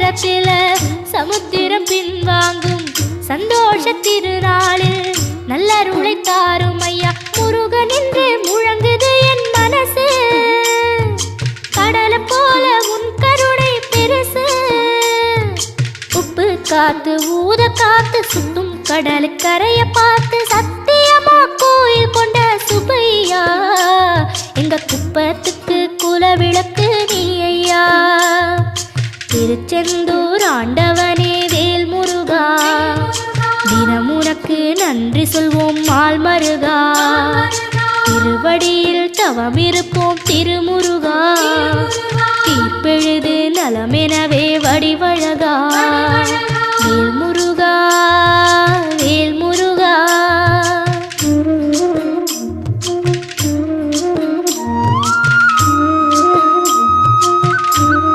நேரத்தில் சமுத்திரம் பின்வாங்கும் சந்தோஷ திருநாளில் நல்லருளை தாரும் ஐயா முருகன் என்று முழங்குது என் மனசு. கடலை போல உன் கருணை பெருசு. உப்பு காத்து ஊத காத்து சுத்தும் கடலுக்கரைய பார்த்து சத்தியமா கோயில் கொண்ட சுப்பையா எங்க குப்பத்துக்கு குலவிளக்கு நீ ஐயா. திருச்செந்தூர் ஆண்டவனே வேல் முருகா தினம் உனக்கு நன்றி சொல்வோம் மால் மருகா. திருவடியில் தவம் இருப்போம் திருமுருகா. தீர்ப்பெழுது நலமெனவே வடிவ